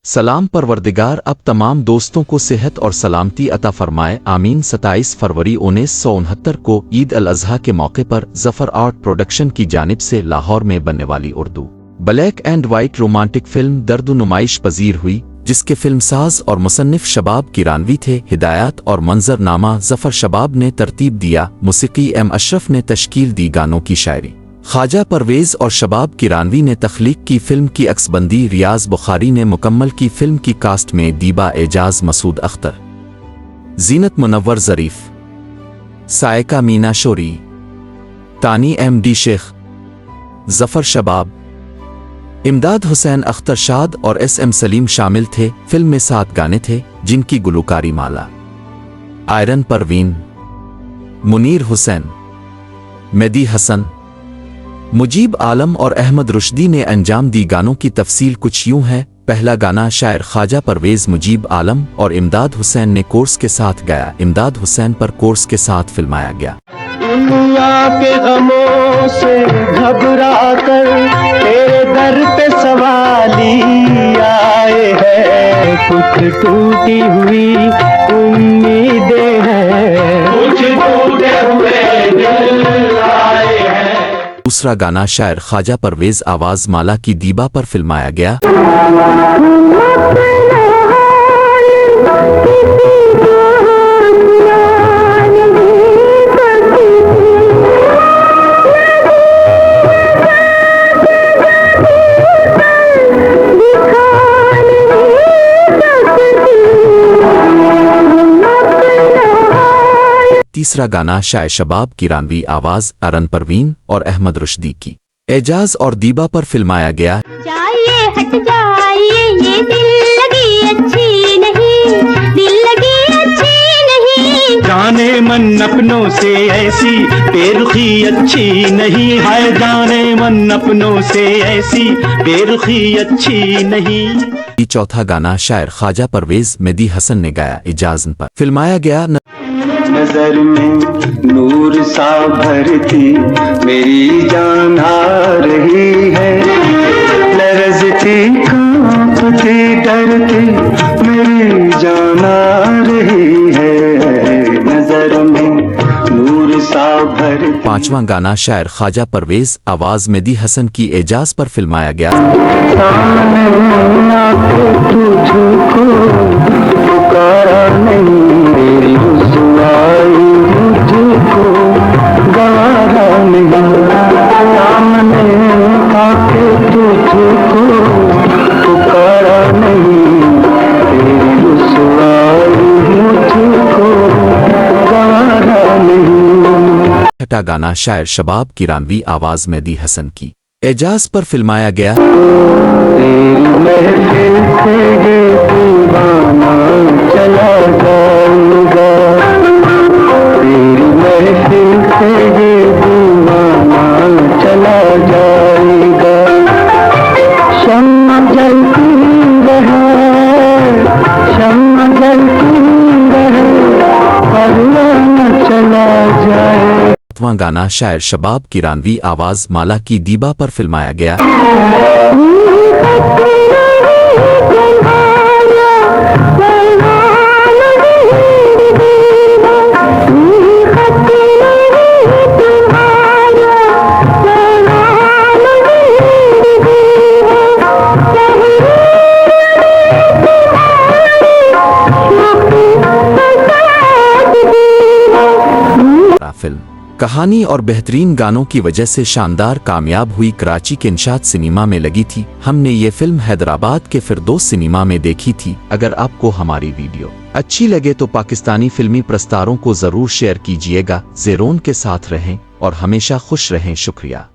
सलाम परवरदिगार अब तमाम दोस्तों को सेहत और सलामती अता फरमाए आमीन। 27 फरवरी 1969 को ईद अल अज़हा के मौके पर ज़फ़र आर्ट प्रोडक्शन की जानिब से लाहौर में बनने वाली Urdu black and white romantic film दर्द नुमाइश पजीर हुई, जिसके फिल्मसाज और मुसन्निफ शबाब किरानवी थे। हिदायत और मंजरनामा ज़फ़र शबाब ने तरतीब दिया, मुसीकी एम अशरफ ने तश्कील दी, गानों की शायरी ख्वाजा परवेज़ और शबाब किरानवी ने तख्लीक की। फिल्म की अक्सबंदी रियाज बुखारी ने मुकम्मल की। फिल्म की कास्ट में दीबा एजाज, मसूद अख्तर, जीनत मुनव्वर ज़रीफ, सायका मीना शोरी, तानी MD शेख, ज़फ़र शबाब, इमदाद हुसैन, अख्तर शाद और SM सलीम शामिल थे। फिल्म में 7 गाने थे जिनकी गुलकारी माला आयरन परवीन, मुनीर हुसैन, मेहदी हसन, मुजीब आलम और अहमद रुश्दी ने अंजाम दी। गानों की तफसील कुछ यूं है। पहला गाना शायर ख्वाजा परवेज़, मुजीब आलम और इमदाद हुसैन ने कोर्स के साथ गाया। इमदाद हुसैन पर कोर्स के साथ फिल्माया गया। दुनिया के गमों से घबरा कर तेरे दर पे सवाली आए हैं, कुछ टूटी हुई उम्मीदें हैं, कुछ टूटे हुए दिल आए हैं। दूसरा गाना शायर ख्वाजा परवेज़ आवाज़ माला की दीबा पर फिल्माया गया। तीसरा गाना शायर शबाब किरानवी आवाज़ अरन परवीन और अहमद रुश्दी की एजाज और दीबा पर फिल्माया गया। जाइए हट जाइए, ये दिल लगी अच्छी नहीं, दिल लगी अच्छी नहीं। जाने मन अपनों से ऐसी बेरुखी अच्छी नहीं है, जाने मन अपनों से ऐसी बेरुखी अच्छी नहीं। चौथा गाना शायर ख्वाजा परवेज़, मेहदी हसन ने गाया। एजाज पर फिल्माया गया। नजर में नूर सा भरती मेरी जान आ रही है, लरज़ती कांपती डरती मेरी जान आ रही है, नजर में नूर सा भरती। पांचवा गाना शायर ख्वाजा परवेज़ आवाज़ मेहदी हसन की एजाज पर फिल्माया गया। तुझको पुकारा नहीं, मेरी रुसवाई मुझको गवारा नहीं, सामने आके तुझको पुकारा नहीं, मेरी रुसवाई मुझको गवारा नहीं। छठा गाना शायर शबाब किरानवी आवाज़ मेहदी हसन की एजाज पर फिल्माया गया। महफिल से ये दीवाना चला जाएगा, तेरी महफिल से ये दीवाना चला जाएगा, शम्मा जलती रहे, शम्मा जलती रहे, परवाना चला जाए। सातवां गाना शायर शबाब किरानवी आवाज़ माला की दीबा पर फिल्माया गया। फिल्म कहानी और बेहतरीन गानों की वजह से शानदार कामयाब हुई। कराची के इंशाद सिनेमा में लगी थी। हमने ये फिल्म हैदराबाद के फिरदौस सिनेमा में देखी थी। अगर आपको हमारी वीडियो अच्छी लगे तो पाकिस्तानी फिल्मी प्रस्तारों को जरूर शेयर कीजिएगा। ज़ेरोन के साथ रहें और हमेशा खुश रहें। शुक्रिया।